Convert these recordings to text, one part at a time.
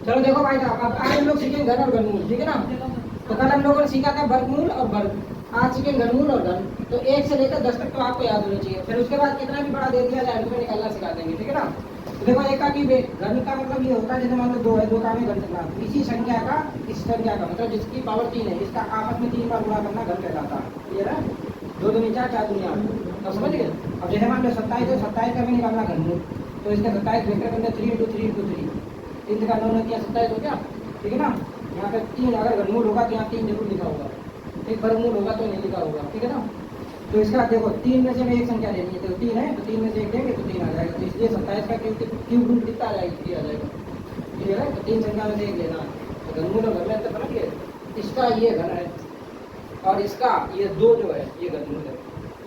चलो देखो भाई साहब, अब आज हम लोग सीखेंगे घन और घनमूल, ठीक है ना। तो कल हम लोगों ने सीखा था वर्गमूल और वर्ग, आज सीखेंगे घनमूल और घन। तो 1 से लेकर 10 तक तो आपको याद होना चाहिए, फिर उसके बाद कितना भी बड़ा दे दिया जाए उसमें निकालना सिखा देंगे, ठीक है ना। तो देखो एक का की घन का मतलब ये होता है जैसे मान लो 2 है, 2 का में घन करना, इसी संख्या का इस संख्या का मतलब जिसकी पावर 3 है इसका आपस में 3 बार गुणा करना घन कहलाता है, क्लियर है। 2 दूनी 4, 4 दूनी 8, तो समझ गए। अब जैसे मान लो 27 है, 27 का भी निकालना घनमूल, तो इसका 27 वेक्टर के अंदर 3 × 3 × 3, 3 का 9 किया 27 हो गया, ठीक है ना। यहाँ पे 3 अगर घनमूल होगा तो यहाँ 3 जरूर लिखा होगा, एक वर्गमूल होगा तो नहीं लिखा होगा, ठीक है ना। तो इसका देखो 3 में से मैं एक संख्या लेनी है, तो 3 है तो 3 में से एक देंगे तो 3 आ जाएगा, तो इसलिए 27 का क्यूब रूट कितना आ जाएगा, 3 आ जाएगा, क्लियर है। तो 3 संख्या में से एक लेना है, तो घनमूल और घन में अंतर समझिए। इसका ये घन है और इसका ये 2 जो है ये घनमूल है,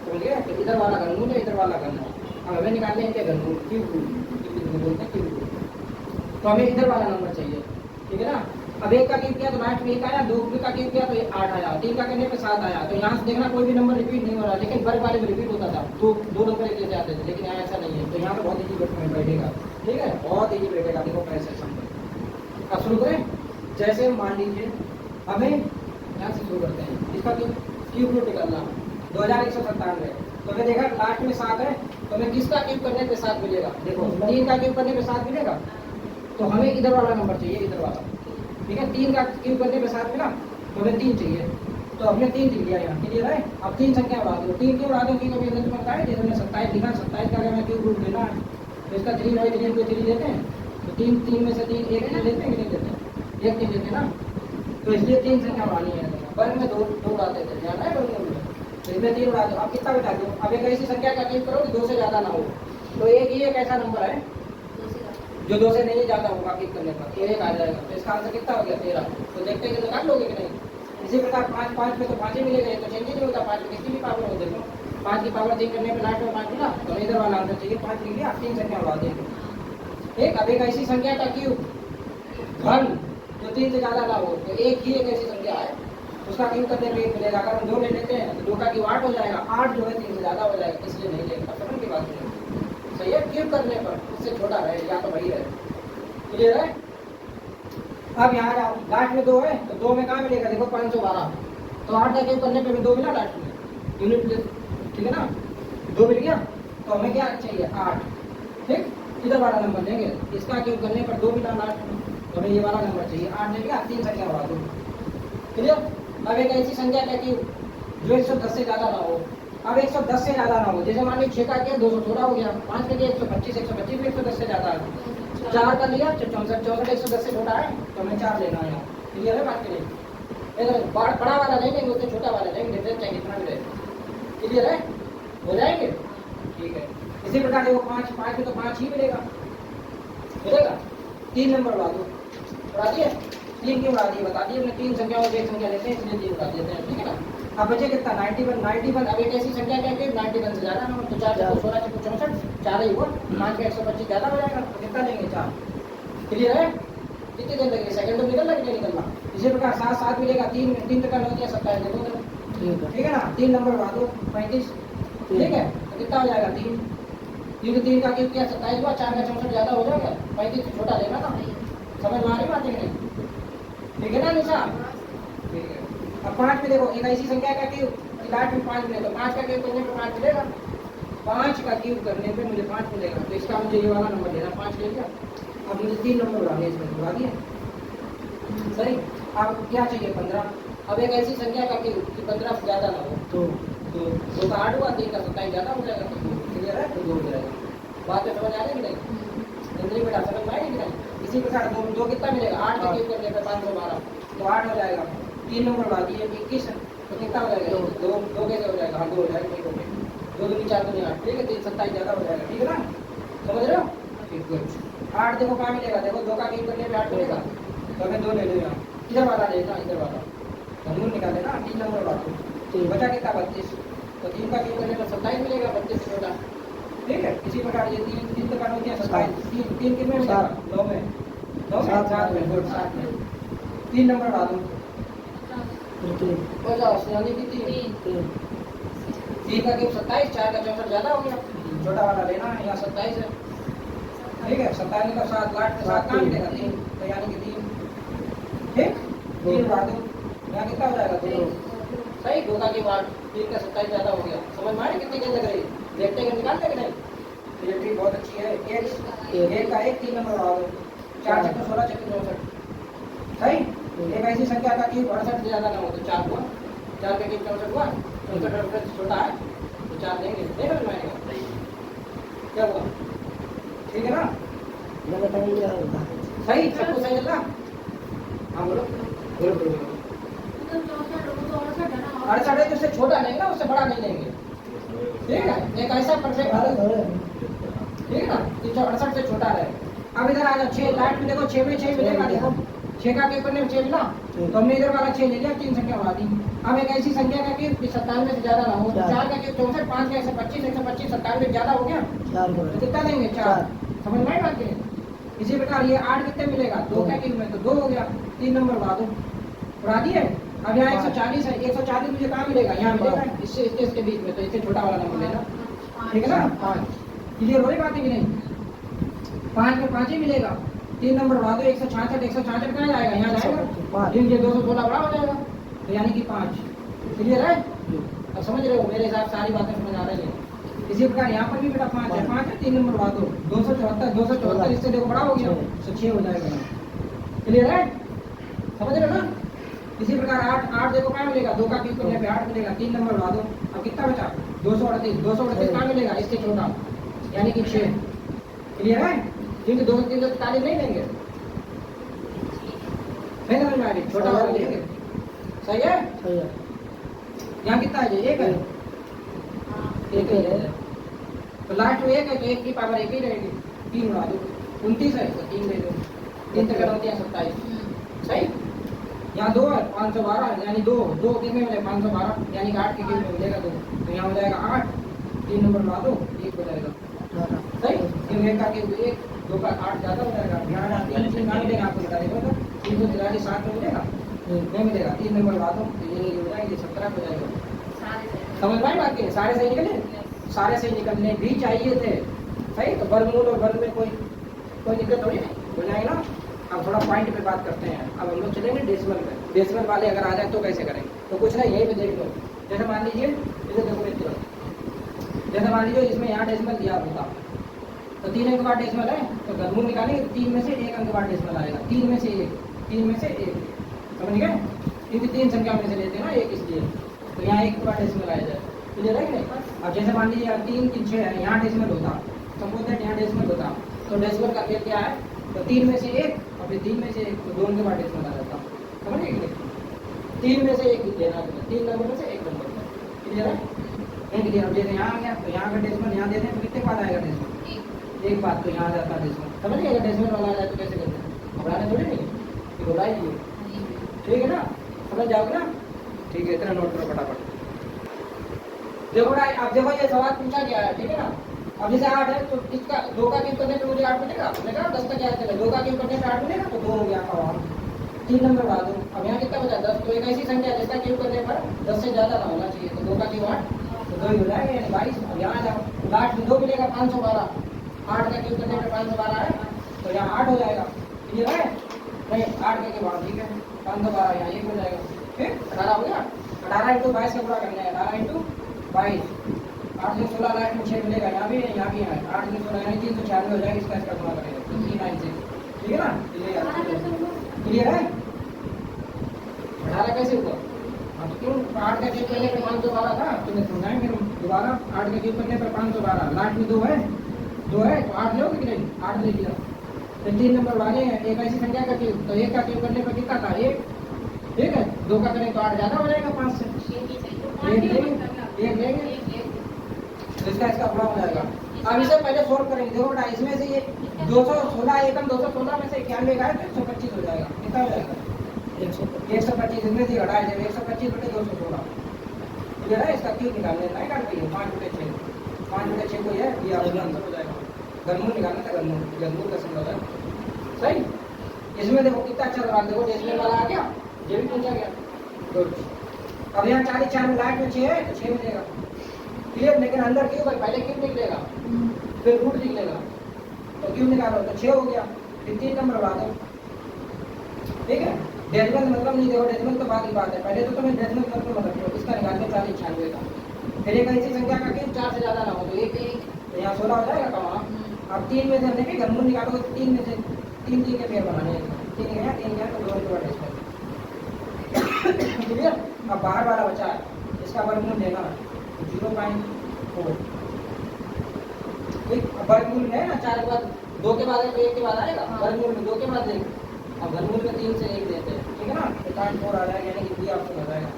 समझ गए। तो इधर वाला घनमूल है, इधर वाला घन है। अब हमें निकालने हैं घनमूल क्यूब रूट बोलते हैं क्यूब रूट, तो हमें इधर वाला नंबर चाहिए, ठीक है ना। अब 1 का क्यूब किया तो लास्ट में 1 आया, 2 का क्यूब किया तो 8 आया, 3 का करने पे 7 आया। तो यहाँ से देखना कोई भी नंबर रिपीट नहीं हो रहा, लेकिन वर्ग वाले में रिपीट होता था, दो नंबर एक जैसे आते थे, लेकिन यहाँ ऐसा नहीं है। तो यहाँ पे बहुत ईजी बैठेगा, ठीक है, बहुत ईजी बैठेगा। देखो कैसे समझो, अब शुरू करें। जैसे मान लीजिए हमें यहाँ से शुरू करते हैं, इसका क्यूब रूट निकालना 2197, तो हमें देखा लास्ट में 7 है, तो हमें किसका क्यूब करने पे 7 मिलेगा, देखो 3 का क्यूब करने पे 7 मिलेगा, तो हमें इधर वाला नंबर चाहिए, इधर वाला, ठीक है। 3 का क्यूब करने पे 7 मिला, तो हमें 3 चाहिए, तो हमने 3 लिख दिया यहाँ, क्लियर है। अब 3 संख्या बढ़ा दो, 3 क्यों बढ़ा दो क्योंकि अभी अंदर पता है जैसे हमने 27 लिखा, 27 का अगर हमें क्यूब रूट लेना है तो इसका 3 बाई 3 को 3 लेते हैं, तो 3 में से 3 एक 3 लेते हैं कि नहीं लेते, एक 3 लेते हैं ना। तो इसलिए 3 संख्या बढ़ानी है, वर्ग में 2 उड़ाते थे, ध्यान है वर्ग में, तो इसमें 3 उड़ा दो। अब कितना बिठा दो, अब एक ऐसी संख्या का क्यूब करो कि 2 से ज़्यादा ना हो, तो एक ही एक ऐसा नंबर है जो 2 से नहीं ज़्यादा होगा क्लिक करने पर, एक आ जाएगा। तो इसका आंसर कितना हो गया 13। तो देखते हैं कि निकाल लोगे कि नहीं। इसी प्रकार 5 5 में तो 5 ही मिलेगा, तो चेंज नहीं होता, 5 में कितनी भी पावर हो, देखो 5 की पावर 3 करने पर लास्ट में 5 मिला, तो इधर वाला आंसर चाहिए 5 लिख लिया, 3 संख्या बढ़ा देंगे, ठीक। अब एक ऐसी संख्या का क्यूब घन जो 3 से ज़्यादा ना हो, तो एक ही एक ऐसी संख्या है उसका क्यूब करने पर 1 मिलेगा। अगर हम 2 ले लेते हैं तो 2 का क्यूब 8 हो जाएगा, 8 जो है 3 से ज़्यादा हो जाएगा, इसलिए नहीं लेगा, समझ की बात नहीं सही है। क्यूब करने पर उससे छोटा रहे या तो वही रहे, क्लियर है। अब यहाँ जाओ, लास्ट में 2 है तो 2 में कहाँ मिलेगा, देखो 512, तो 8 का क्यूब करने पे 2 मिला लास्ट में, यूनिट प्लेस, ठीक है ना, 2 मिल गया। तो हमें क्या चाहिए 8, ठीक। इधर वाला नंबर लेंगे, इसका क्यूब करने पर 2 मिला लास्ट में, तो हमें ये वाला नंबर चाहिए 8 ले लिया, 3 संख्या बढ़ा दो, क्लियर। अब एक ऐसी संख्या का क्यूब जो 110 से ज़्यादा ना हो, अब 110 से ज़्यादा ना हो, जैसे मान लीजिए 6 का किया 216 हो गया, 5 के लिए 125, 125 में 110 से ज़्यादा है, 4 का लिया 64, 64 110 से छोटा है, तो हमें 4 लेना है, क्लियर है बात के लिए। अगर बड़ा वाला नहीं लेंगे उससे छोटा वाला लेंगे, डिफरेंस चाहिए कितना भी रहेगा, क्लियर है, हो जाएंगे, ठीक है। इसी प्रकार देखो 5 5 में तो 5 ही मिलेगा, 3 नंबर बढ़ा दो, बढ़ा दिए, 3 क्यों बढ़ा दिए बता दिए हमने, 3 संख्याओं में एक संख्या लेते हैं इसलिए 3 बढ़ा देते हैं, ठीक है ना। अब बचे कितना 91, अब एक ऐसी संख्या क्या है 91 से ज़्यादा नंबर, तो 4 16 64 4 ही हुआ, 5 का 125 ज़्यादा हो जाएगा, तो कितना लेंगे 4, क्लियर है। कितनी देर लगेगी, सेकंड तो निकल लगे निकलना। इसी प्रकार 7 7 मिलेगा, 3 का 9 दिया 27 देखो, ठीक है ना। 3 नंबर बढ़ा दो 35, ठीक है, तो कितना हो जाएगा 3, क्योंकि 3 का क्यूब किया 27 हुआ, 4 का 64 ज़्यादा हो जाएगा, 35 से छोटा लेना ना, समझ में आ रही बात है कि नहीं, ठीक है ना निशा, ठीक है। अब 5 में देखो एक ऐसी संख्या का क्यूब लास्ट में 5 मिले, तो 5 का क्यूब करने पर 5 मिलेगा, 5 का क्यूब करने पे मुझे 5 मिलेगा, तो इसका मुझे ये वाला नंबर लेना, 5 ले लिया। अब मुझे 3 नंबर बढ़ाने, इसमें बढ़ा दिए, सही। अब क्या चाहिए 15। अब एक ऐसी संख्या का क्यूब कि 15 से ज़्यादा ना हो, तो 2 का 8 हुआ, 3 का 27 ज़्यादा हो जाएगा, तो क्लियर है, तो 2 हो जाएगा। बात में समझ आ रही है कि नहीं, जिंदगी बेटा समझ में आएगी कि नहीं। इसी प्रकार 2 कितना मिलेगा, 8 का क्यूब करने पर 512, तो 8 हो जाएगा, 3 नंबर बढ़ा दिए 21, तो कितना हो जाएगा 2 कैसे हो जाएगा, हाँ 2 हो जाएगा, ठीक हो गया, 2 दूनी 4 दूनी 8, ठीक है, 3 27 ज़्यादा हो जाएगा, ठीक है ना, समझ रहे हो, ठीक गुड। 8 देखो कहाँ मिलेगा, देखो 2 का क्यूब करने पे 8 मिलेगा, तो हमें 2 ले लेना, इधर वाला लेना, इधर वाला घनमूल निकाल लेना, 3 नंबर बढ़ा दो, तो बचा कितना 32, तो 3 का क्यूब करने पर 27 मिलेगा, 32 से छोटा, ठीक है। इसी प्रकार ये 3 का 9 दिया 27, 3 कितने में 9 में 7 में गुड, 7 में 3 नंबर बढ़ा दो, हो जाओ यानी कि 3 का क्यूब 27, 4 का 64 ज़्यादा हो गया, छोटा वाला लेना है, यहाँ 27 है, ठीक है, 27 का 7 लास्ट में 7 कहाँ मिलेगा 3, तो यानी कि 3 3 बढ़ा दो, यहाँ कितना हो जाएगा 2। सही, 2 का क्यूब 8, 3 का 27 ज़्यादा हो गया। समझ में आया कितनी गेंद लग रही है? देखते हैं निकालते कि नहीं? तो ये ट्रिक बहुत अच्छी है। एक का 1 3 नंबर बढ़ा दो, 4 चक्कर 16 चक्कर 64। सही, एक ऐसी संख्या का क्यूब 68 से ज़्यादा ना हो तो 4 हुआ, 4 का क्यूब 64 हुआ, 64 छोटा है तो 4 देंगे। नहीं समझ में आएगा? क्या हुआ? ठीक है ना? सही, सबको सही चल रहा? हाँ बोलो बोलो बोलो। 68 है तो उससे छोटा लेंगे ना, उससे बड़ा नहीं लेंगे। ठीक है, एक ऐसा परफेक्ट, ठीक है ना, 368 से छोटा है। अब इधर आ जाओ, 6 लास्ट में देखो, 6 में 6 मिलेगा। देखो 6 का क्यूब करने में 6 मिला, तो हमने इधर वाला 6 ले लिया, 3 संख्या बढ़ा दी। अब एक ऐसी संख्या का क्यूब 97 से ज्यादा ना हो, 4 का क्यूब 64, 5 का 125, 125 97 ज्यादा हो गया तो कितना देंगे? 4। समझ में आई बात है? इसी प्रकार ये 8 कितने मिलेगा? 2 का क्यूब में तो 2 हो गया, 3 नंबर बढ़ा दो, बढ़ा दिए। अब यहाँ 140 है, 140 मुझे कहाँ मिलेगा? यहाँ मिलेगा, इससे इसके बीच में, तो इससे छोटा वाला नंबर लेना। ठीक है ना? 5 क्लियर हो रही बात है कि नहीं? 5 में 5 ही मिलेगा, 3 नंबर बढ़ा दो, 166, 166 कहाँ जाएगा? यहाँ जाएगा, ये 216 बड़ा हो जाएगा, तो यानी कि 5। क्लियर है? अब समझ रहे हो? मेरे हिसाब सारी बातें समझ आ रही है। इसी प्रकार यहाँ पर भी बेटा 5 है, 5 है, 3 नंबर बढ़ा दो, 274, इससे देखो बड़ा हो गया तो 6 हो जाएगा। क्लियर है? समझ रहे हो ना? इसी प्रकार 8 देखो क्या मिलेगा? 2 का क्यूब करने पे 8 मिलेगा, 3 नंबर बढ़ा दो। अब कितना बचा? 238 कहाँ मिलेगा? इससे छोटा, यानी कि 6। क्लियर है? क्योंकि 2 3 43 नहीं लेंगे, है ना? हमारी छोटा वाला लेंगे। सही है? सही है। यहाँ कितना है? 1 है, 1 है, तो लास्ट में 1 है तो 1 की पावर 1 ही रहेगी। 3 बढ़ा दो, 29 है तो 3 ले दो, 3 तक होती है 27। सही, यहाँ 2 है, 512, यानी 2 कितने मिले? 512, यानी कि 8 के क्यूब में मिलेगा 2, तो यहाँ हो जाएगा 8, 3 नंबर बढ़ा दो, 1 हो जाएगा। सही, 1 का क्यूब 1, 2 का 8 ज़्यादा हो जाएगा। यहाँ 3 कहाँ मिलेगा? आपको बता देगा, 343 7 में मिलेगा? नहीं मिलेगा, 3 नंबर बढ़ा दो, तो ये हो जाएगा, 17 हो जाएगा। समझ में आई बात की? सारे सही निकले? सारे सही निकलने भी चाहिए थे। सही, तो वर्गमूल और वर्ग में कोई दिक्कत थोड़ी नहीं, हो जाएगा ना? अब थोड़ा पॉइंट पे बात करते हैं। अब हम लोग चलेंगे डेसिमल में। डेसिमल वाले अगर आ जाए तो कैसे करें? तो कुछ नहीं, यहीं पे देख लो। जैसे मान लीजिए, इसे देखो मित्रों, जैसे मान लीजिए इसमें यहाँ डेसिमल दिया होता, तो 3 अंक बाद डेसिमल है, तो घनमूल निकालेंगे, 3 में से 1 अंक बाद डेसिमल आएगा, 3 में से 1, 3 में से 1। समझ गए? क्योंकि 3 संख्या में से लेते हैं ना 1, इसलिए तो यहाँ 1 के बाद डेसिमल आ जाए। क्लियर है कि नहीं? अब जैसे मान लीजिए 3 3 6 है, यहाँ डेसिमल होता, सपोज दैट यहाँ डेसिमल होता, तो डेसिमल का खेल क्या है? तो 3 में से 1 और फिर 3 में से 1, तो 2 के बाद डेसिमल आ जाता। समझ गए? 3 में से 1 देना है, 3 नंबर में से 1 नंबर। क्लियर है? नहीं क्लियर? अब जैसे यहाँ आ गया, तो यहाँ का डेसिमल यहाँ देते हैं, तो कितने बाद आएगा डेसिमल? 1 बात, तो यहाँ आ जाता है डेसिमल। समझ गए? अगर डेसिमल वाला आ जाए तो कैसे करते हैं? घबराने थोड़ी नहीं, घबराइए। ठीक है ना? समझ जाओगे ना? ठीक है, इतना नोट करो फटाफट। देखो अब देखो ये सवाल पूछा गया है, ठीक है ना? अब जैसे 8 है तो इसका 2 का क्यूब करने पे मुझे 8 मिलेगा, 10 का क्या चलेगा? 2 का क्यूब करने पे 8 मिलेगा, तो 2 हो गया आपका वहाँ। 3 नंबर बढ़ा दो, अब यहाँ कितना बचा? 10। तो एक ऐसी संख्या है जिसका क्यूब करने पर 10 से ज्यादा ना होना चाहिए, तो 2 का क्यूब 8, तो 2 ही हो जाएगा, यानी 22। अब यहाँ आ जाओ, लास्ट में 2 मिलेगा, 512। 8 का क्यूब करने पर 512 है, तो यहाँ 8 हो जाएगा। क्लियर है? नहीं, 8 का क्यूब 8, ठीक है, 512 यहाँ 1 हो जाएगा। फिर 18 हो गया, 18 इंटू 22 का पूरा करना है, 18 इंटू 22, 8 से 16 लाख में 6 मिलेगा, यहाँ भी है, यहाँ भी है, 8 से 16 यानी 396 हो जाएगा, इसका गुणा करेगा तो 396। ठीक है ना? क्लियर है? 18 कैसे हुआ? अब क्यों 8 का क्यूब करने पर 512 था, तुम्हें समझाएं फिर दोबारा। 8 का क्यूब करने पर 512, लास्ट में 2 है, 2 है तो 8 लोगे कि नहीं? 8 ले लिया, फिर 3 नंबर वाले हैं, एक ऐसी संख्या का क्यूब, तो 1 का क्यूब करने पर कितना था? 1। ठीक है, 2 का करें तो 8 ज्यादा हो जाएगा 5 से, 1 लेंगे, तो इसका गुणा हो जाएगा। अब इसे पहले सोल्व करेंगे। देखो बेटा, इसमें से ये 216 एकम 216 में से 91 का है तो 125 हो जाएगा। कितना हो जाएगा? 125। इसमें से घटाया जाएगा 125 बटे 216। क्लियर है? इसका क्यूब निकालने नहीं काटती है, 5 बटे 6, 5 बटे 6 को ये आंसर हो जाएगा। घनमूल निकालना था, घनमूल का सिंबल है। सही, इसमें देखो कितना अच्छा सवाल, देखो डेसिमल वाला आ गया, ये भी पूछा गया। गुड। अब यहाँ 40 4 में लास्ट में 6 है तो 6 मिलेगा। क्लियर? लेकिन अंदर क्यूब है, पहले क्यूब निकलेगा फिर रूट निकलेगा, तो क्यूब निकालो तो 6 हो गया, फिर 3 नंबर बढ़ा दो। ठीक है, डेसिमल मतलब नहीं, देखो डेसिमल तो बात की बात है, पहले तो तुम्हें डेसिमल मतलब मत रखो, इसका निकाल के 40 96 का, फिर एक ऐसी संख्या का कि 4 से ज़्यादा ना हो, तो एक तो यहाँ 16 हो जाएगा कमा। अब 3 में से हमने भी घनमूल निकालोगे तो 3 में से 3 के पेयर बनाने हैं, 3 गया 3 गया तो 2 इंटू डेसिमल, क्लियर। अब बाहर वाला बचा है, इसका वर्गमूल देना 0.4, ठीक। अब वर्गमूल है ना 4 के बाद 2 के बाद है तो 1 के बाद आएगा, वर्गमूल में 2 के बाद देंगे, अब वर्गमूल में 3 से 1 देते हैं, ठीक है ना, तो 0.4 आ जाएगा, यानी कि बी ऑप्शन हो जाएगा।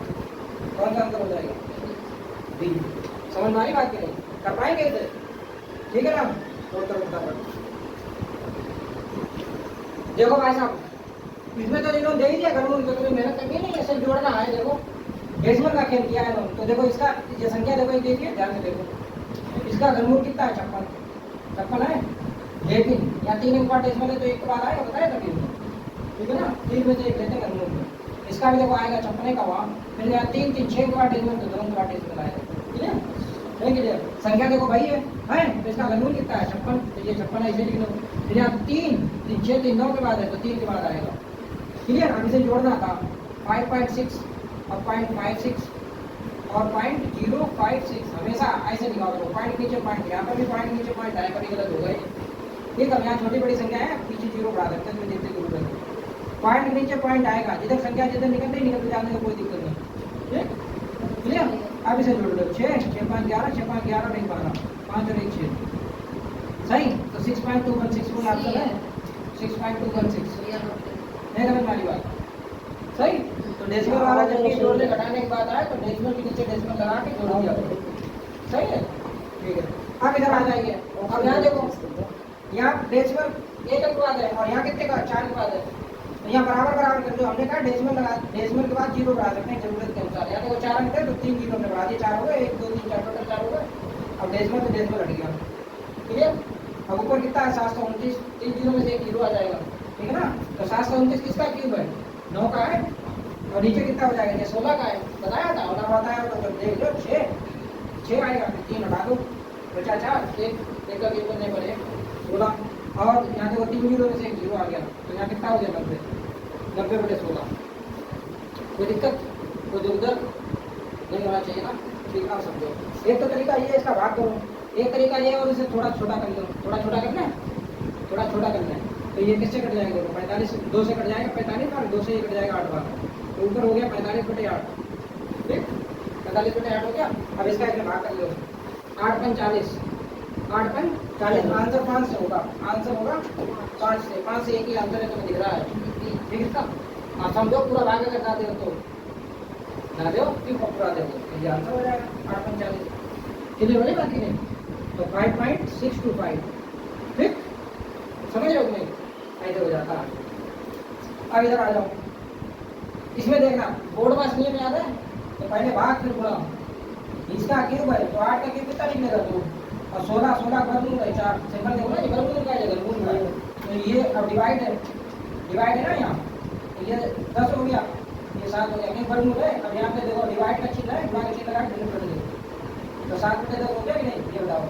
कौन सा आंसर हो जाएगा? बी। समझ में आ रही बात की नहीं? कर पाएंगे इसे, ठीक है ना। देखो भाई साहब, इसमें तो इन्होंने दे ही दिया घनमूल, तो तुम्हें मेहनत करनी नहीं है, सिर्फ जोड़ना है। देखो डेसिमल का खेल किया है इन्होंने, तो देखो इसका ये संख्या देखो, देखिए ध्यान से देखो, इसका घनमूल कितना है? 56 है, लेकिन यहाँ 3 एक बार डेसिमल है तो 1 के बाद आएगा, बताया था 3, ठीक है ना, 3 में से 1 लेते हैं घनमूल में, इसका भी देखो आएगा 56 का वहाँ, फिर यहाँ 3 3 6 के बाद डेसिमल तो 2 के बाद डेसिमल आएगा, ठीक है नहीं क्लियर। संख्या देखो भाई है तो इसका घनमूल कितना है? 56, तो ये 56 है, इसे लिख लो। फिर यहाँ 3 3 6 3 9 के बाद है तो 3 के बाद आएगा, क्लियर। अब इसे जोड़ना था 5.6 और 0.56 और 0.056, हमेशा ऐसे निकालो, पॉइंट नीचे पॉइंट, यहाँ पर भी पॉइंट नीचे पॉइंट आया, कभी गलत हो गए, ठीक है। यहाँ छोटी बड़ी संख्या है, पीछे 0 बढ़ा सकते हैं, देखते जरूरत है, पॉइंट नीचे पॉइंट आएगा, जिधर संख्या जिधर निकलते ही निकलते जाने में कोई दिक्कत नहीं, ठीक क्लियर। अब इसे जोड़ लो, 6 6 5 11 6 5 11 नहीं 12 5 और 1 6, सही। तो 6.216 कोई आंसर है, 6.216, नहीं समझ वाली बात, सही। तो डेसिमल वाला जब भी जोड़ने घटाने की बात आए तो डेसिमल के नीचे डेसिमल लगा के जोड़ दिया करो, सही है, ठीक है। अब इधर आ जाइए, अब यहाँ देखो, यहाँ डेसिमल 1 के बाद है और यहाँ कितने का? 4 के बाद है, तो यहाँ बराबर बराबर कर दो, हमने कहा डेसिमल लगा, डेसिमल के बाद 0 बढ़ा सकते हैं जरूरत के अनुसार, यहाँ देखो 4 अंक है तो 3 0 हमने बढ़ा दिए, 4 हो गए, 1 2 3 4 टोटल 4 हो गए। अब डेसिमल तो डेसिमल हट गया, क्लियर। अब ऊपर कितना है? 729, 3 0 में से 1 0 आ जाएगा, ठीक है ना। तो 729 किसका क्यूब है? 9 का है, और नीचे कितना हो जाएगा? ये 16 का है, बताया था होना, बताया तो जब देख लो 6 आएगा, फिर 3 हटा दो, बचा 4, 1 का क्यूब करने पर 16, और यहाँ देखो 3 0 में से 1 0 आ गया, तो यहाँ कितना हो गया? 90 बटे 16, कोई दिक्कत कोई दुर्दर नहीं होना चाहिए ना, ठीक। आप समझो, एक तो तरीका ये है, इसका भाग करो, एक तरीका ये है, और इसे थोड़ा छोटा कर लो, थोड़ा छोटा करना है, थोड़ा छोटा करना है, तो ये किससे कट जाएगा? 45, 2 से कट जाएगा 45 और 2 से ये कट जाएगा 8 बार, तो ऊपर हो गया 45 बटे 8, ठीक, 45 बटे 8 हो गया। अब इसका इसमें भाग कर लो, 8 5 40, 8 5 40, आंसर 5 से होगा, आंसर होगा 5 से एक ही आंसर है, तुम्हें दिख रहा है, ठीक है। आप समझो पूरा भाग अगर ना दे तो ना दो, क्यों पूरा दे तो ये आंसर हो जाएगा 8 5 40, कितने बड़े बात नहीं, तो 5.625, ठीक, समझ रहे हो नहीं? ऐसे हो जाता है। अब इधर आ जाओ, इसमें देखना बोर्ड पास नियम याद है, तो पहले भाग फिर गुणा, इसका क्यूब है तो 8 का क्यूब कितना निकलेगा? 2, और 16 वर्गमूल है 4, सिंपल देखो ना, ये वर्गमूल का है, वर्गमूल का है, तो ये अब डिवाइड है ना यहाँ, तो ये 10 हो गया, ये 7 हो गया, एक वर्गमूल है। अब यहाँ पे देखो डिवाइड का चिन्ह है, गुणा का चिन्ह लगा डिवाइड कर दो, तो 7 बटे 10 हो गया कि नहीं, ये बताओ।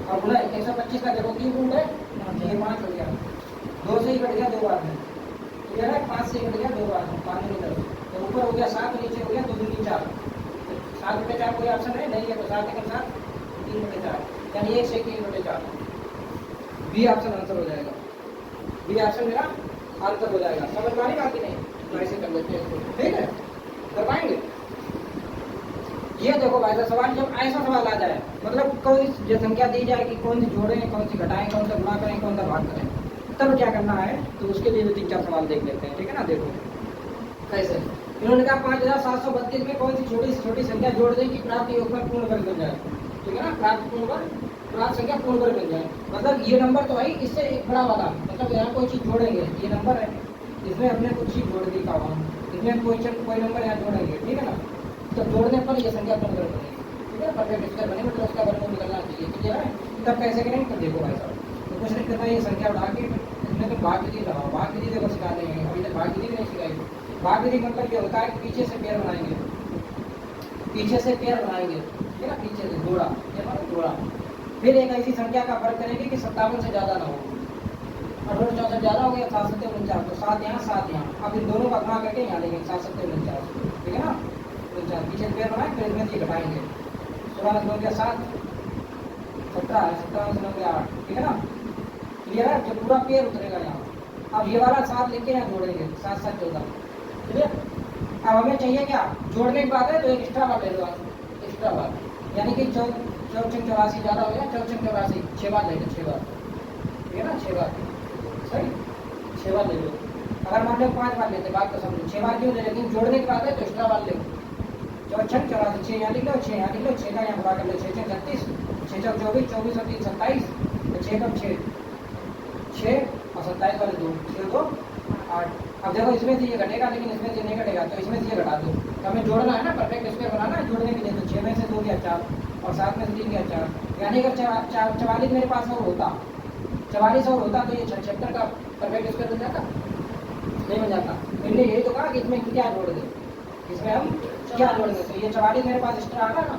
और गुणा 125 का देखो क्यूब रूट है, ये 5 हो गया, 2 से ही कट गया 2 बार में, ठीक है, 5 से कट गया 2 बार में, 5 में 10, तो ऊपर हो गया 7, नीचे हो गया 2 दूनी 4, 7 बटे 4 कोई ऑप्शन है नहीं है, तो 7 के साथ 3 बटे 4, यानी 1 से 3 बटे 4, बी ऑप्शन आंसर हो जाएगा, बी ऑप्शन मेरा आंसर हो जाएगा। समझ में आ रही बात की नहीं? तो ऐसे कर लेते हैं इसको, ठीक है, कर पाएंगे। ये देखो भाई साहब, सवाल जब ऐसा सवाल आ जाए, मतलब कोई जो संख्या दी जाए कि कौन सी जोड़ें, कौन सी घटाएं, कौन सा गुणा करें, कौन सा भाग करें, तब क्या करना है, तो उसके लिए भी 3-4 सवाल देख लेते हैं, ठीक है ना। देखो कैसे इन्होंने कहा 5732 में कौन सी छोटी से छोटी संख्या जोड़ दें कि प्राप्त योगफल पूर्ण वर्ग बन जाए, ठीक है ना, प्राप्त संख्या पूर्ण वर्ग बन जाए। मतलब ये नंबर तो भाई इससे एक बड़ा वाला, मतलब यहाँ कोई चीज़ जोड़ेंगे, ये नंबर है, इसमें अपने कुछ चीज़ जोड़ दी का हुआ, इसमें कोई नंबर यहाँ जोड़ेंगे, ठीक है ना, तो जोड़ने पर ये संख्या पूर्ण वर्ग बनेगी, ठीक है, परफेक्ट स्क्वायर बने, मतलब उसका वर्गमूल निकलना चाहिए, ठीक है। तब कैसे करेंगे, तो देखो भाई साहब, तो कुछ नहीं करना, ये संख्या उठा के इसमें तो भाग विधि लगाओ, भाग विधि देखो सिखा देंगे, अभी तक भाग विधि भी नहीं सिखाई। भाग विधि मतलब ये होता है कि पीछे से पेयर बनाएंगे, पीछे से पेयर बनाएंगे, ठीक है ना, पीछे से जोड़ा, ये मतलब जोड़ा, फिर एक ऐसी संख्या का वर्ग करेंगे कि 57 से ज़्यादा ना हो, 18 64 ज़्यादा हो गया, 7 7 49, तो 7 यहाँ 7 यहाँ। अब इन दोनों का गुणा करके यहाँ लेंगे 7 7 49, ठीक है ना। 49 पीछे पेड़ बनाए, फिर इसमें ये घटाएंगे। 16 में 9 7, 17 है, 17 में 9 8, ठीक है ना। क्लियर है, जो पूरा पेड़ उतरेगा यहाँ। अब ये वाला 7 लेके यहाँ जोड़ेंगे, 7 7 14, क्लियर। अब हमें चाहिए क्या, जोड़ने की बात है तो एक एक्स्ट्रा बार ले लो, एक्स्ट्रा बार, यानी कि 4 4 84 ज़्यादा हो गया, 4 84, 6 बार ले लो, 6 बार, ठीक है ना, 6 बार, सही, 6 बार ले लो। अगर मान लो 5 बार लेते, बात तो समझो, 6 बार क्यों ले, लेकिन जोड़ने की बात है तो एक्स्ट्रा बार ले लो। 4 6 84, 6 यहाँ लिख लो, 6 यहाँ लिख लो, 6 का यहाँ गुणा कर लो, 6 6 36, 6 4 24, 24 और 3 27, तो 6 कम 6 और 27 वाले 2, 6 2 8। अब देखो इसमें से ये घटेगा, लेकिन इसमें से नहीं घटेगा, तो इसमें से ये घटा दो। तो हमें जोड़ना है ना, परफेक्ट स्क्वायर बनाना है, जोड़ने के लिए तो 6 में से 2 गया 4 और 7 में से 3 गया 4, यानी अगर 44 मेरे पास और होता, 44 और होता तो ये 76 का परफेक्ट स्क्वायर बन जाता, नहीं बन जाता। मैंने यही तो कहा कि इसमें क्या जोड़ दे, इसमें हम क्या जोड़ दें, तो ये 44 मेरे पास एक्स्ट्रा आ रहा ना,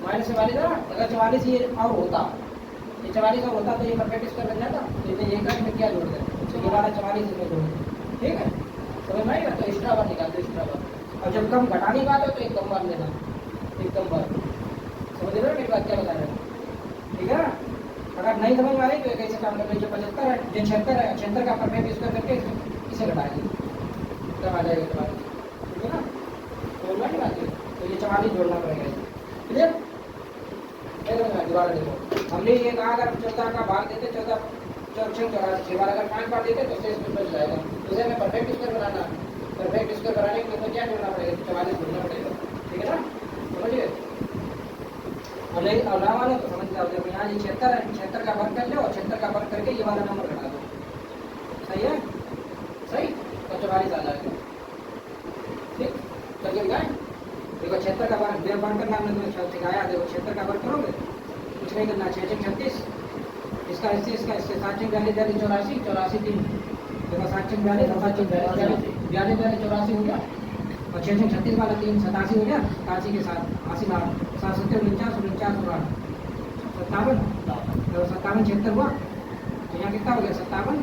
-44 आ, अगर 44 ये और होता, ये 44 और होता तो ये परफेक्ट स्क्वायर बन जाता। तो ये का इसमें क्या जोड़ दें, तो ये वाला 44 इसमें जोड़ दें, ठीक है, समझ में आएगा। तो एक्स्ट्रा बार निकाल दो, एक्स्ट्रा बार। और जब कम घटाने की बात हो तो एक कम बार लेना, एक कम बार, समझ रहे हो मेरी बात क्या बता रहे हैं, ठीक है ना। अगर नहीं समझ में आ रही तो एक ऐसे काम कर लो, जो 75 है, जो 76 है, 76 का परफेक्ट स्क्वायर करके इसे घटाएंगे, तब आ जाएगा 44, ठीक है ना। समझ में आ रही बात, तो ये 44 जोड़ना पड़ेगा, क्लियर। दोबारा देखो, हमने ये कहा अगर 14 का भाग देते, 14 4 6 84, 6 बार अगर 5 बार देते तो शेष में बच जाएगा। तो इसे हमें परफेक्ट स्क्वायर बनाना है, परफेक्ट स्क्वायर बनाने के लिए तो क्या जोड़ना पड़ेगा, 44 जोड़ना पड़ेगा, ठीक है ना, समझिए। और नहीं और ना वाले तो समझ जाओ, देखो यहाँ ये 76 है, 76 का वर्ग कर लो और 76 का वर्ग करके ये वाला नंबर घटा दो, सही है, सही, तो 44 आ जाएगा, ठीक। चलिए दिखाएं, देखो 76 का वर्ग करना हमने तुम्हें सिखाया, देखो 76 का वर्ग करोगे, कुछ नहीं करना, 6 6 36, इसका इससे 7 6 42 84, 84 3, देखो 7 6 42 और 7 6 42 84 हो गया, और 6 6 36 वाला 3 87 हो गया, 87 के साथ 80 बार, 7 7 49 49 और 57, तो 57 76 हुआ, तो यहाँ कितना हो गया 57,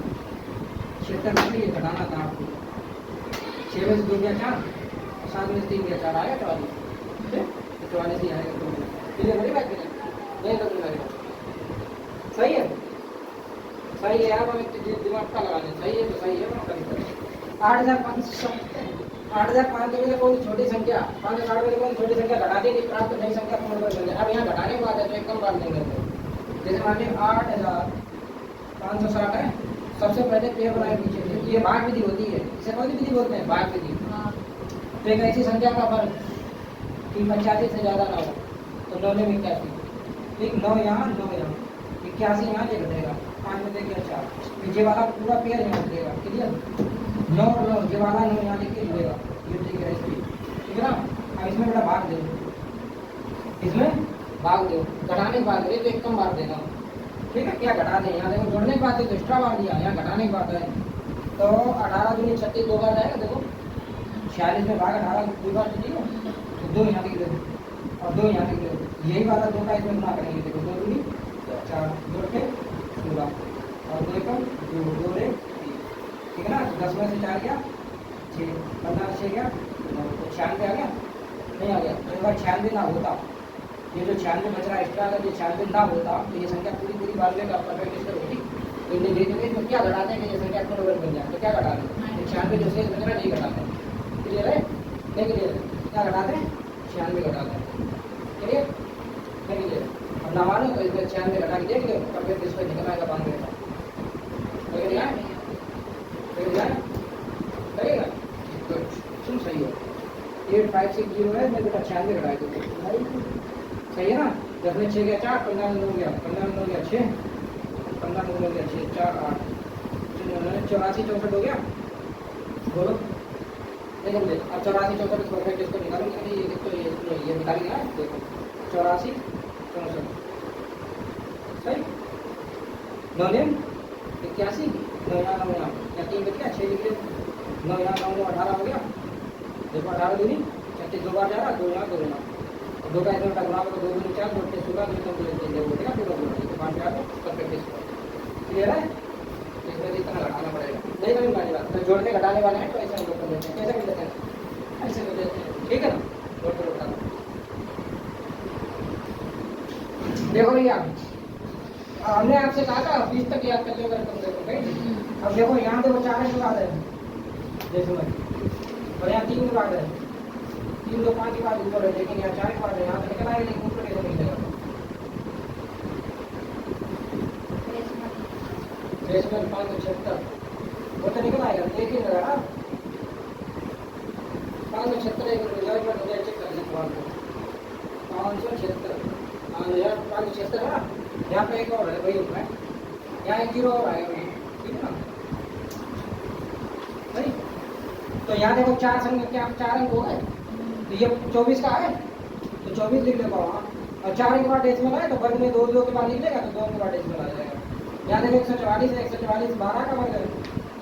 76 में ये घटाना था आपको, 6 में से 2 गया 4, 7 में से 3 गया 4, आया 44, ठीक है, तो 44 ही आएगा, तो ये बड़ी बात नहीं तो नहीं, सही है, सही है यार, हमें दिमाग का लगाने, सही है तो सही है, 8500 में कोई छोटी संख्या, 560 में कोई छोटी संख्या घटा देगी, प्राप्त नई संख्या पूर्ण वर्ग बन जाए। अब यहाँ घटाने की बात है तो एक कम बात नहीं करते, जैसे मान लीजिए 8560 है, सबसे पहले पेड़ बनाए पीछे, ये भाग विधि होती है, इसे कौन सी विधि बोलते हैं, भाग विधि। तो एक ऐसी संख्या का फर्क कि 85 से ज़्यादा ना हो, तो 9 में 81, ठीक, 9 यहाँ 9 यहाँ, 81 यहाँ ये घटेगा, 5 में देखिए 4, ये वाला पूरा पेड़ यहाँ घटेगा, क्लियर। 9 और 9 ये वाला 9 यहाँ लिख के जुड़ेगा, ये ठीक है, ठीक है ना। अब इसमें बेटा भाग दो, इसमें भाग दो, घटाने की बात करें तो एक कम बार देना, ठीक है। क्या घटा दें, यहाँ देखो जोड़ने की बात है तो एक्स्ट्रा बार दिया, यहाँ घटाने की बात है तो 18 दूनी 36 2 बार जाएगा, देखो 46 में भाग 18 2 बार तो दिया, तो 2 यहाँ लिख दो और 2 यहाँ लिख दो, यही वाला 2 का इसमें गुना करेंगे, देखो 2 दूनी 4, 2 के 16 और 2 कम 2 2 ठीक है ना। 10 में से 4 गया 6, 15 6 गया, तो 96 आ गया, नहीं आ गया, तो अगर 96 ना होता, ये जो 96 बच रहा है एक्स्ट्रा, अगर ये 96 ना होता तो ये संख्या पूरी पूरी बार में परफेक्ट स्क्वायर होती। तो इन्हें देखेंगे तो क्या घटा दें कि ये संख्या पूर्ण वर्ग बन जाए, तो क्या घटा दें, 96 जो शेष बच रहा है नहीं घटा दें, क्लियर है, नहीं क्लियर है, क्या घटा दें, 96 घटा दें, क्लियर नहीं क्लियर। अब ना मानो तो इसमें 96 घटा के देख लो, परफेक्ट स्क्वायर निकल आएगा 92 का, लगेगा सुन, सही है, 8560 है, मैं बेटा 96 घटाए दो, सही है ना। 10 में 6 गया 4, 15 में 9 गया 15 में 9 गया 6, 15 में 9 गया 6 4 8, 84 64 हो गया, बोलो देखो मुझे। अब 84 64 परफेक्ट इसको निकालूंगा, नहीं ये तो ये निकाल लिया, देखो 84 64 सही, 9 81 9 यहाँ 9 यहाँ, या 3 बच गया 6 लिख लिया, 9 यहाँ 9 18 हो गया, देखो 18 दूनी 36 2 बार जा रहा, 2 यहाँ 2 यहाँ, 2 का इसमें गुणा को 2 दूनी 4 2 के 16 2 कम 2 देखो बेटा पूरा गुणा, तो 5 आ गया परफेक्ट स्क्वायर, क्लियर है। इसमें भी इतना घटाना पड़ेगा। नहीं समझ में आई बात? तो जोड़ के घटाने वाले हैं तो ऐसे हम लोग कर देते हैं। कैसे कर देते हैं? ऐसे कर देते हैं, ठीक है ना? जोड़ के घटाना। देखो भैया, हमने आपसे कहा था 20 तक याद कर लो अगर कम से कम, राइट? अब देखो यहाँ देखो 4 के बाद है जैसे और यहाँ 3 के बाद है, 3 2 5 के बाद ऊपर है, लेकिन यहाँ 4 के बाद है, यहाँ से निकल आएगा, लेकिन ऊपर कैसे निकलेगा? डेसिमल 576 वो तो निकल आएगा, लेकिन अगर 576 एक रिजल्ट में मुझे चेक करने को 576 576 है ना? यहाँ पे एक और है वही होता है, यहाँ एक 0 और आएगा, ठीक है ना? सही। तो यहाँ देखो 4 संख्या, क्या 4 अंक हो गए? तो ये 24 का है तो 24 लिख लेगा वहाँ, और 4 के बाद डेसिमल है तो वर्ग में 2 के बाद लिख लेगा तो 2 के बाद डेसिमल आ जाएगा। यहाँ देखो 144 है, 144 12 का वर्ग है,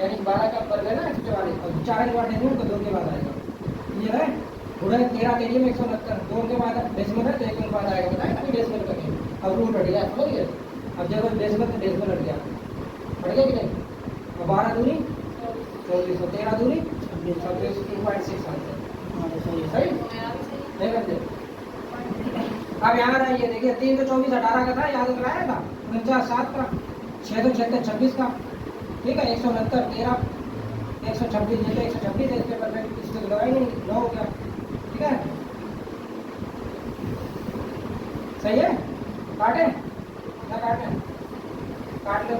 यानी 12 का वर्ग है ना 144, और 4 के बाद डेसिमल तो 2 के बाद आएगा। क्लियर है? पूरा 13 के लिए में 169, 2 के बाद डेसिमल है तो 1 के बाद आएगा, बताया अभी डेसिमल करके, अब रूट हट गया, समझ गए? अब जब डेसिमल तो डेसिमल हट गया, हट गया कि नहीं? और 12 दूनी 24, 13 दूनी 26, 2.6 आंसर। सही नहीं करते? अब यहाँ रहिए, देखिए 3 तो 24 18 का था, याद कराया था, 49 7 का, 6 तो 26 का, ठीक है? 169 13, 126 ये तो 126 है, इसके परफेक्ट इसको लगाएंगे 9 हो गया, ठीक है? सही है? काटे क्या काटे? काट लो,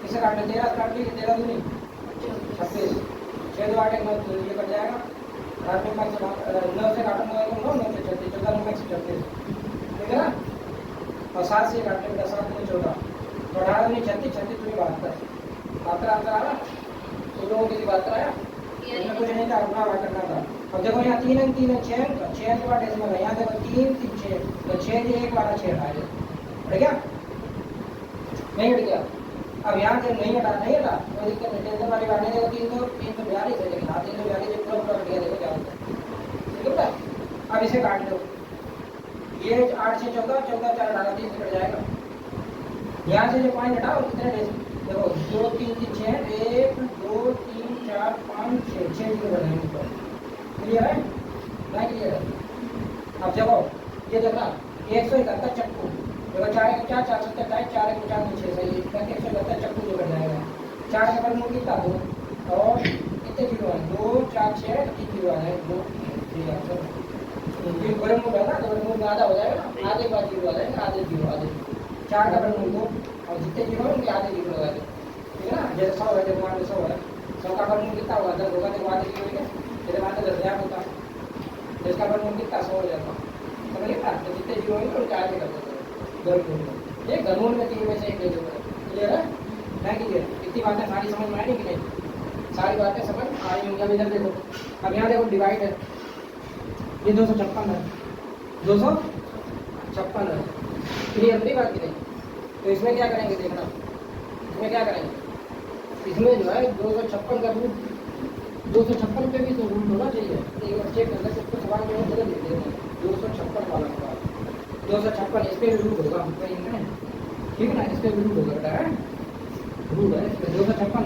इसे काट लो, 13 काट लीजिए, 13 दूनी 26, 6 2 8 1 9 ये कट जाएगा, 9 से काटो 9 9 से 36, 14 9 से 36, ठीक है ना? और 7 से काटने बेटा, 7 में 14, 18 में 36, 36 में 72, 72 आंसर आ रहा? तो लोगों किसी बात कराया? इसमें कुछ नहीं था, अपना बात करना था। अब देखो यहाँ 3 अंक 3 अंक 6 अंक, 6 अंक के बाद डेसिमल है, यहाँ देखो 3 3 6, तो 6 के एक बार 6 हटा दे, हट गया? नहीं हट गया? अब यहाँ से नहीं हटा, नहीं हटा कोई दिक्कत नहीं, टेंशन वाली बात नहीं। देखो 342 है, लेकिन 342 पूरा पूरा हट गया, देखो क्या होता है, ठीक है? अब इसे काट लो, ये 8 से 14, 14 4 18 30 कट जाएगा। यहाँ से जो पॉइंट हटाओ कितने डेसिमल, देखो 2 3 3 6, 1 2 3 4 5 6 6 जीरो बनाएंगे ऊपर। क्लियर है? नहीं क्लियर है? अब देखो ये देखना 171 चक्कू, देखो 4 1 4 4 7 4 4 1 4 6 सही, 171 चक्कू जो कट जाएगा। 4 के वर्गमूल कितना 2, और कितने जीरो है 2 4 6 3 जीरो आ जाएगा, 2 3 आंसर। क्योंकि वर्गमूल है ना, तो वर्गमूल में आधा हो जाएगा, आधे बाद जीरो आ जाएगा, आधे जीरो आधे 4 का वर्गमूल 2, और जितने जीरो है उनके आधे जीरो लगा दे, ठीक है ना? जैसे 100 है, जैसे मान लो 100 है, 100 का वर्गमूल कितना होगा 10 होगा, देखो आधे जीरो है, जैसे मान लो 10,000 होता, तो इसका वर्गमूल कितना 100 हो जाता, समझिए ना? तो जितने जीरो होंगे उनके आधे कर देते वर्गमूल में, ये वर्गमूल में 3 में से 1 ले लो। क्लियर है? नहीं क्लियर? इतनी बातें सारी समझ में आई कि नहीं? सारी बातें समझ आई होंगी। अब इधर देखो, अब यहाँ देखो डिवाइड है, ये 256 है, 256 है, क्लियर नहीं बात की नहीं? तो इसमें क्या करेंगे देखना, इसमें क्या करेंगे, इसमें जो है 256 का रूट, 256 पे भी तो रूट होना चाहिए, एक बार चेक करना, सबको सवाल में गलत लिख देते हैं, 256 वाला सवाल, 256 इस पे भी रूट होगा, ठीक है ना? इस पे भी रूट होगा बेटा, है रूट है इस पे 256,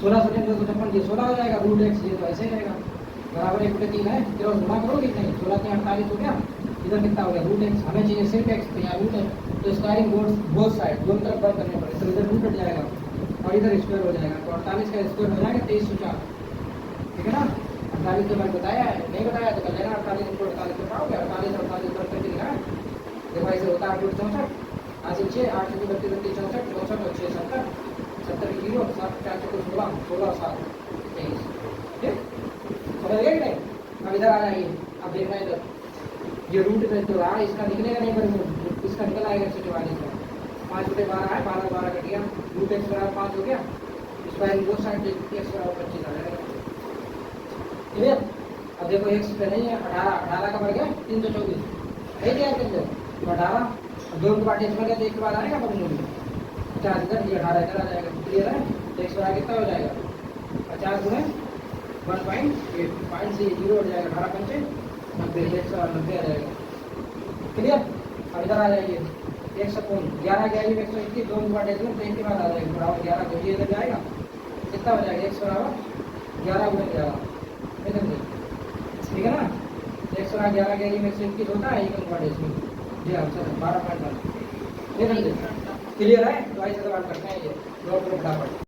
16 सोचें 256 ये 16 हो जाएगा, रूट x ये तो ऐसे ही रहेगा, बराबर 1/3 है, चलो गुणा करोगे नहीं, 16 के 48 हो गया, इधर कितना हो गया रूट x, हमें चाहिए सिर्फ x, तो यहाँ रूट है, तो स्क्वायरिंग बोथ साइड दोनों तरफ बंद करने पड़े, तो इधर रूट हट जाएगा और इधर स्क्वायर हो जाएगा, तो 48 का स्क्वायर हो जाएगा 2304, ठीक है ना? 48 के बाद बताया है, नहीं बताया तो कर लेना, 48 को 48 पे पाओगे, 48 48 पर करके दिखा है, देखो ऐसे होता है 8 64, 8 से 6 8 से 32 32 64 64 और 6 70 70 की 0 7 4 से 16 16 7 23, ठीक? समझ गए कि नहीं? अब इधर आ जाइए, अब देखना इधर ये रूट में तो रहा, इसका निकलेगा नहीं, पर इसका निकल आएगा 144 का, 5/12 है, 12 12 कट गया, रूट x बराबर 5 हो गया, स्क्वायरिंग बोथ साइड x बराबर 25 आ जाएगा। क्लियर? अब देखो x पे नहीं है, 18 का वर्ग है 324, है क्या कर दो 18, और 2 के बाद x वर्ग है, 1 के बाद आएगा वर्गमूल 50 इधर, ये 18 इधर आ जाएगा। क्लियर है? तो x बराबर कितना हो जाएगा 50 गुणे 1.8 पॉइंट से 0 हो जाएगा, 18 पंचे 90, 190 आ जाएगा। क्लियर? अब इधर आ जाइए, एक सकून 11 11 में 121 दो गुणा डेसिमल तो एक के बाद आ जाएगा बराबर 11 को ये इधर जाएगा कितना हो जाएगा 100 बराबर 11 गुणा 11 देखो ठीक है ना 111 11 में 121 होता है एक गुणा डेसिमल जी हाँ चलो 12.1 क्लियर है तो ऐसे सवाल करते हैं ये दो फटाफट